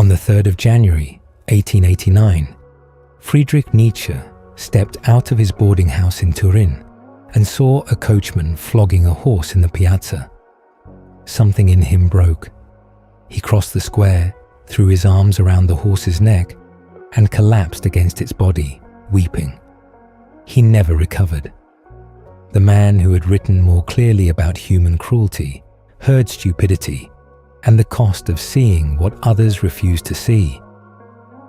On the 3rd of January, 1889, Friedrich Nietzsche stepped out of his boarding house in Turin and saw a coachman flogging a horse in the piazza. Something in him broke. He crossed the square, threw his arms around the horse's neck, and collapsed against its body, weeping. He never recovered. The man who had written more clearly about human cruelty heard stupidity and the cost of seeing what others refused to see.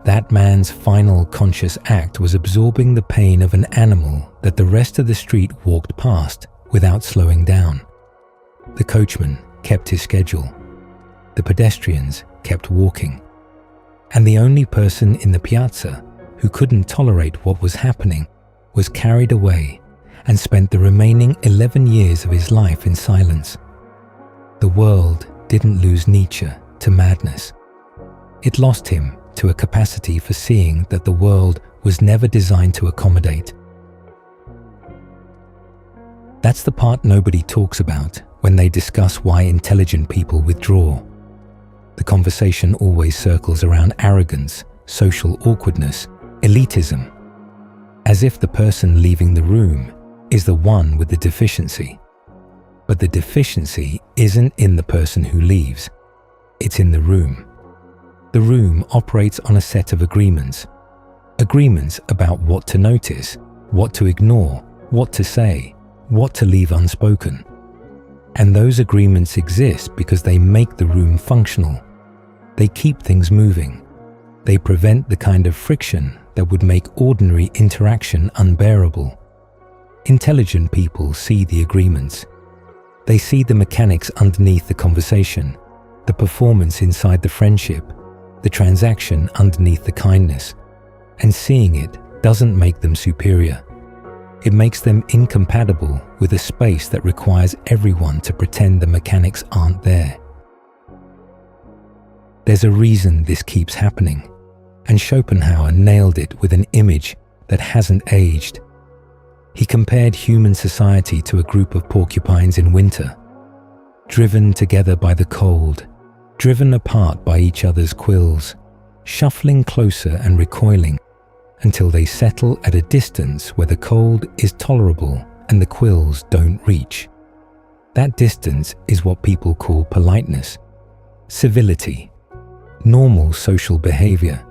That man's final conscious act was absorbing the pain of an animal that the rest of the street walked past without slowing down. The coachman kept his schedule. The pedestrians kept walking. And the only person in the piazza who couldn't tolerate what was happening was carried away and spent the remaining 11 years of his life in silence. The world didn't lose Nietzsche to madness. It lost him to a capacity for seeing that the world was never designed to accommodate. That's the part nobody talks about when they discuss why intelligent people withdraw. The conversation always circles around arrogance, social awkwardness, elitism, as if the person leaving the room is the one with the deficiency. But the deficiency isn't in the person who leaves, it's in the room. The room operates on a set of agreements about what to notice, what to ignore, what to say, what to leave unspoken. And those agreements exist because they make the room functional. They keep things moving. They prevent the kind of friction that would make ordinary interaction unbearable. Intelligent people see the agreements. They see the mechanics underneath the conversation, the performance inside the friendship, the transaction underneath the kindness, and seeing it doesn't make them superior. It makes them incompatible with a space that requires everyone to pretend the mechanics aren't there. There's a reason this keeps happening, and Schopenhauer nailed it with an image that hasn't aged. He compared human society to a group of porcupines in winter, driven together by the cold, driven apart by each other's quills, shuffling closer and recoiling until they settle at a distance where the cold is tolerable and the quills don't reach. That distance is what people call politeness, civility, normal social behavior.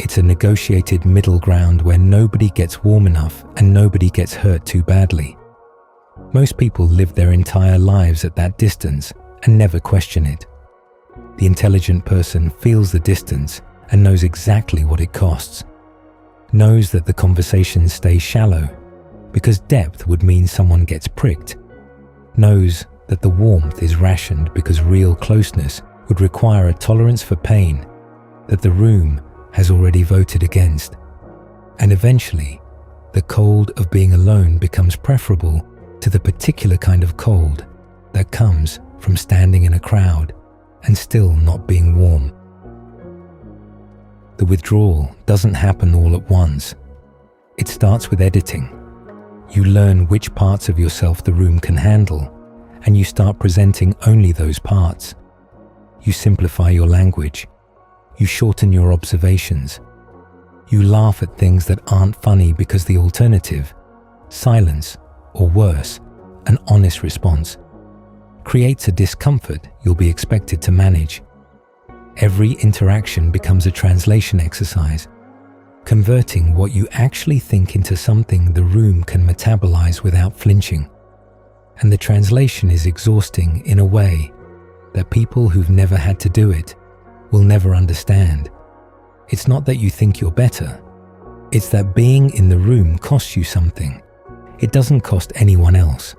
It's a negotiated middle ground where nobody gets warm enough and nobody gets hurt too badly. Most people live their entire lives at that distance and never question it. The intelligent person feels the distance and knows exactly what it costs. Knows that the conversations stay shallow because depth would mean someone gets pricked. Knows that the warmth is rationed because real closeness would require a tolerance for pain that the room has already voted against. And eventually, the cold of being alone becomes preferable to the particular kind of cold that comes from standing in a crowd and still not being warm. The withdrawal doesn't happen all at once. It starts with editing. You learn which parts of yourself the room can handle, and you start presenting only those parts. You simplify your language. You shorten your observations. You laugh at things that aren't funny because the alternative, silence, or worse, an honest response, creates a discomfort you'll be expected to manage. Every interaction becomes a translation exercise, converting what you actually think into something the room can metabolize without flinching. And the translation is exhausting in a way that people who've never had to do it will never understand. It's not that you think you're better. It's that being in the room costs you something. It doesn't cost anyone else.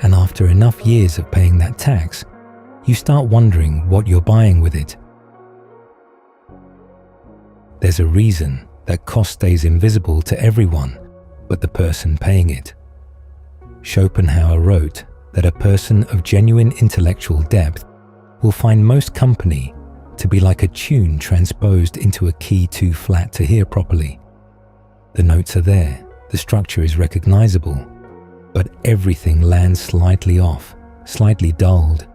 And after enough years of paying that tax, you start wondering what you're buying with it. There's a reason that cost stays invisible to everyone but the person paying it. Schopenhauer wrote that a person of genuine intellectual depth will find most company to be like a tune transposed into a key too flat to hear properly. The notes are there, the structure is recognizable, but everything lands slightly off, slightly dulled,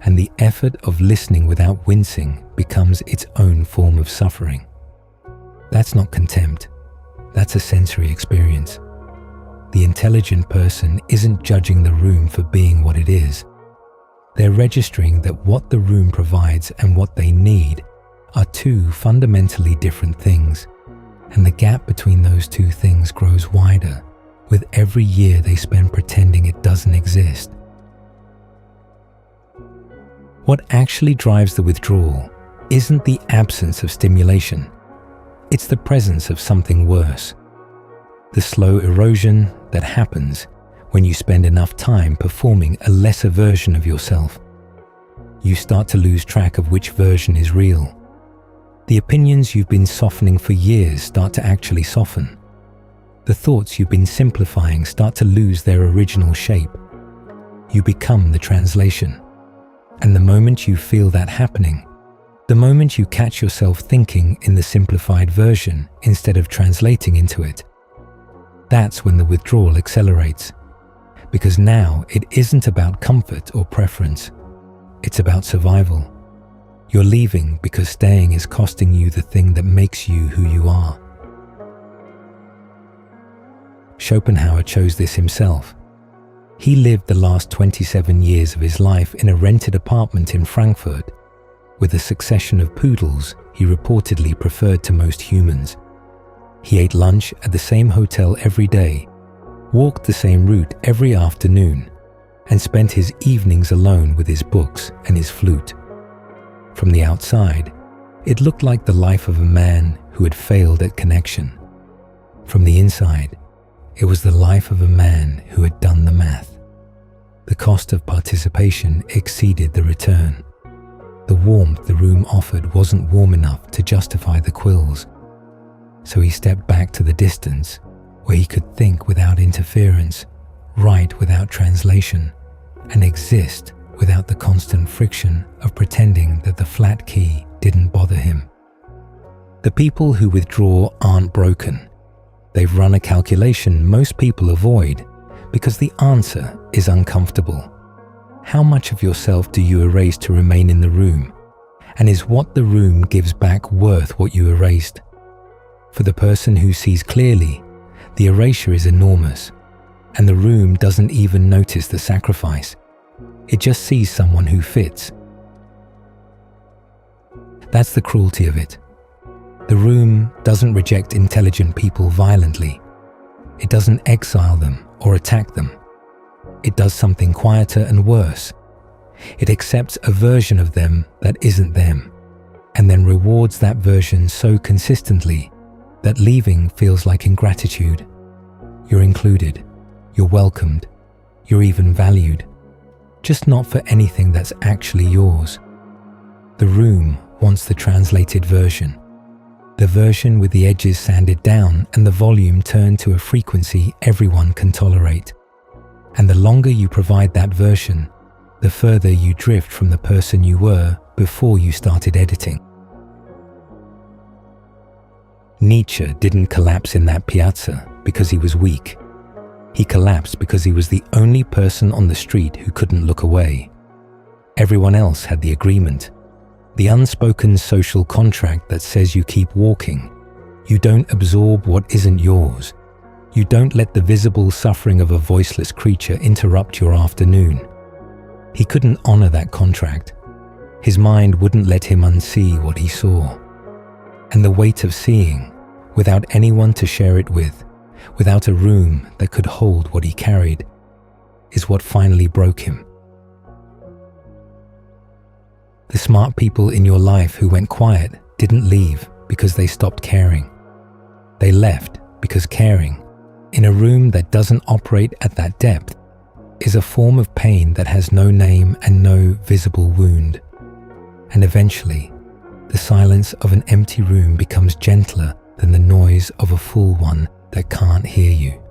and the effort of listening without wincing becomes its own form of suffering. That's not contempt, that's a sensory experience. The intelligent person isn't judging the room for being what it is. They're registering that what the room provides and what they need are two fundamentally different things, and the gap between those two things grows wider with every year they spend pretending it doesn't exist. What actually drives the withdrawal isn't the absence of stimulation, it's the presence of something worse. The slow erosion that happens when you spend enough time performing a lesser version of yourself. You start to lose track of which version is real. The opinions you've been softening for years start to actually soften. The thoughts you've been simplifying start to lose their original shape. You become the translation. And the moment you feel that happening, the moment you catch yourself thinking in the simplified version instead of translating into it, that's when the withdrawal accelerates. Because now it isn't about comfort or preference, it's about survival. You're leaving because staying is costing you the thing that makes you who you are. Schopenhauer chose this himself. He lived the last 27 years of his life in a rented apartment in Frankfurt, with a succession of poodles he reportedly preferred to most humans. He ate lunch at the same hotel every day, walked the same route every afternoon, and spent his evenings alone with his books and his flute. From the outside, it looked like the life of a man who had failed at connection. From the inside, it was the life of a man who had done the math. The cost of participation exceeded the return. The warmth the room offered wasn't warm enough to justify the quills, so he stepped back to the distance where he could think without interference, write without translation, and exist without the constant friction of pretending that the flat key didn't bother him. The people who withdraw aren't broken. They've run a calculation most people avoid because the answer is uncomfortable. How much of yourself do you erase to remain in the room? And is what the room gives back worth what you erased? For the person who sees clearly, the erasure is enormous, and the room doesn't even notice the sacrifice. It just sees someone who fits. That's the cruelty of it. The room doesn't reject intelligent people violently. It doesn't exile them or attack them. It does something quieter and worse. It accepts a version of them that isn't them, and then rewards that version so consistently that leaving feels like ingratitude. You're included, you're welcomed, you're even valued, just not for anything that's actually yours. The room wants the translated version. The version with the edges sanded down and the volume turned to a frequency everyone can tolerate. And the longer you provide that version, the further you drift from the person you were before you started editing. Nietzsche didn't collapse in that piazza because he was weak. He collapsed because he was the only person on the street who couldn't look away. Everyone else had the agreement. The unspoken social contract that says you keep walking. You don't absorb what isn't yours. You don't let the visible suffering of a voiceless creature interrupt your afternoon. He couldn't honor that contract. His mind wouldn't let him unsee what he saw. And the weight of seeing, without anyone to share it with, without a room that could hold what he carried, is what finally broke him. The smart people in your life who went quiet didn't leave because they stopped caring. They left because caring, in a room that doesn't operate at that depth, is a form of pain that has no name and no visible wound. And eventually, the silence of an empty room becomes gentler than the noise of a full one that can't hear you.